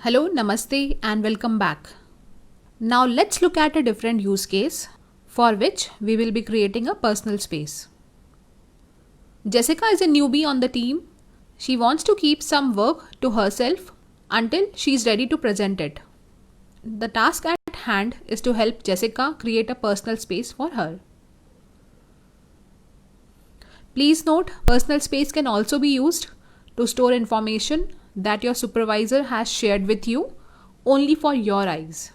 Hello, Namaste and welcome back. Now let's look at a different use case for which we will be creating a personal space. Jessica is a newbie on the team. She wants to keep some work to herself until she is ready to present it. The task at hand is to help Jessica create a personal space for her. Please note, personal space can also be used to store information that your supervisor has shared with you only for your eyes,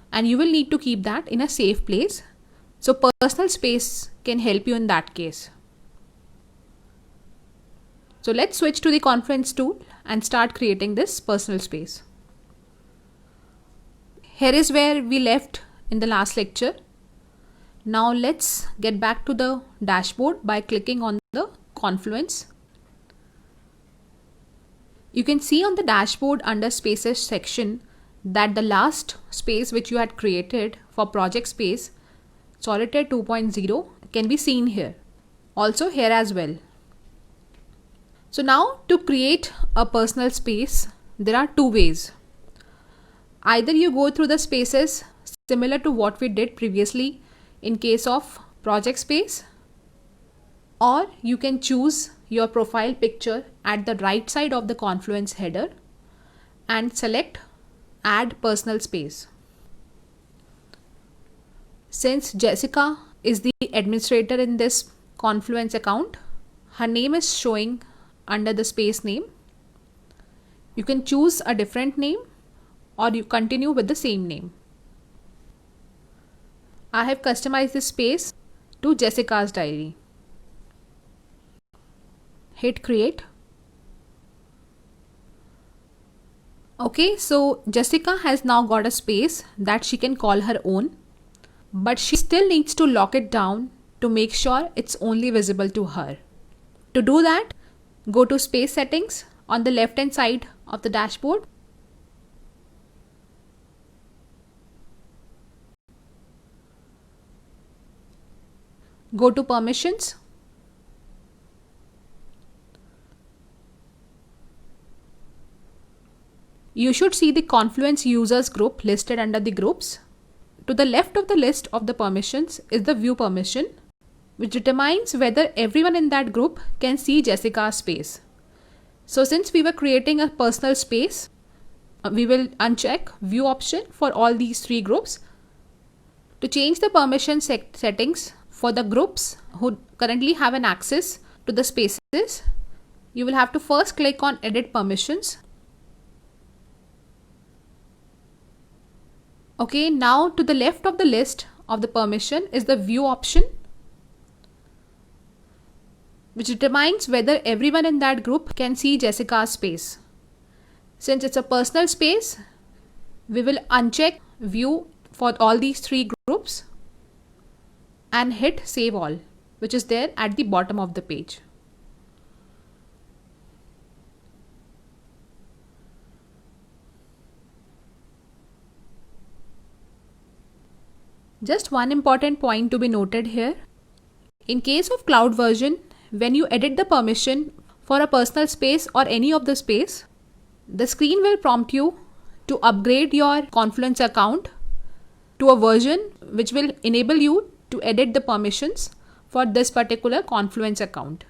and you will need to keep that in a safe place. So personal space can help you in that case. So let's switch to the Confluence tool and start creating this personal space. Here is where we left in the last lecture. Now let's get back to the dashboard by clicking on the Confluence. You can see on the dashboard under Spaces section that the last space which you had created for project space, Solitaire 2.0, can be seen here. Also here as well. So now to create a personal space, there are two ways. Either you go through the spaces similar to what we did previously in case of project space, or you can choose your profile picture at the right side of the Confluence header and select Add Personal Space. Since Jessica is the administrator in this Confluence account, her name is showing under the space name. You can choose a different name or you continue with the same name. I have customized this space to Jessica's diary. Hit create. Okay, so Jessica has now got a space that she can call her own, but she still needs to lock it down to make sure it's only visible to her. To do that, go to Space Settings on the left hand side of the dashboard. Go to Permissions. You should see the Confluence users group listed under the groups. To the left of the list of the permissions is the view permission, which determines whether everyone in that group can see Jessica's space. So since we were creating a personal space, we will uncheck view option for all these three groups. To change the permission settings for the groups who currently have an access to the spaces, you will have to first click on Edit Permissions. Okay, now to the left of the list of the permission is the view option, which determines whether everyone in that group can see Jessica's space. Since it's a personal space, we will uncheck view for all these three groups and hit save all, which is there at the bottom of the page. Just one important point to be noted here. In case of cloud version, when you edit the permission for a personal space or any of the space, the screen will prompt you to upgrade your Confluence account to a version which will enable you to edit the permissions for this particular Confluence account.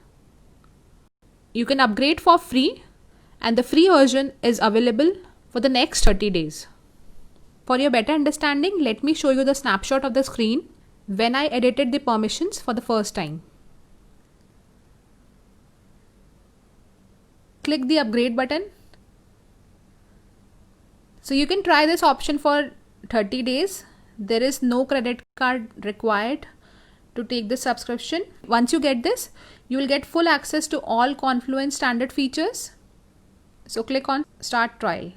You can upgrade for free, and the free version is available for the next 30 days. For your better understanding, let me show you the snapshot of the screen when I edited the permissions for the first time. Click the upgrade button. So you can try this option for 30 days. There is no credit card required to take the subscription. Once you get this, you will get full access to all Confluence standard features. So click on Start Trial.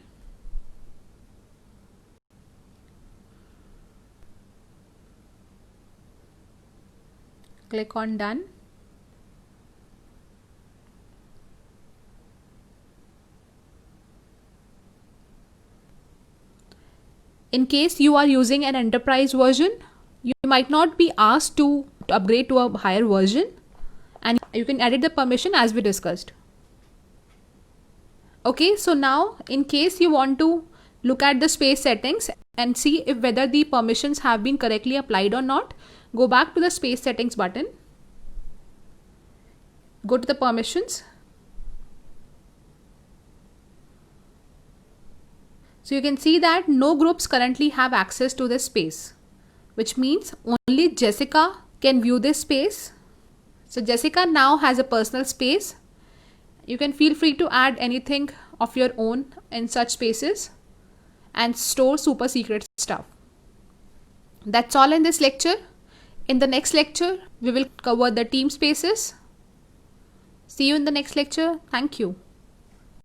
Click on Done. In case you are using an enterprise version, you might not be asked to upgrade to a higher version, and you can edit the permission as we discussed. Okay, so now in case you want to look at the space settings and see if whether the permissions have been correctly applied or not. Go back to the space settings button. Go to the permissions. So you can see that no groups currently have access to this space, which means only Jessica can view this space. So Jessica now has a personal space. You can feel free to add anything of your own in such spaces and store super secret stuff. That's all in this lecture. In the next lecture, we will cover the team spaces. See you in the next lecture. Thank you.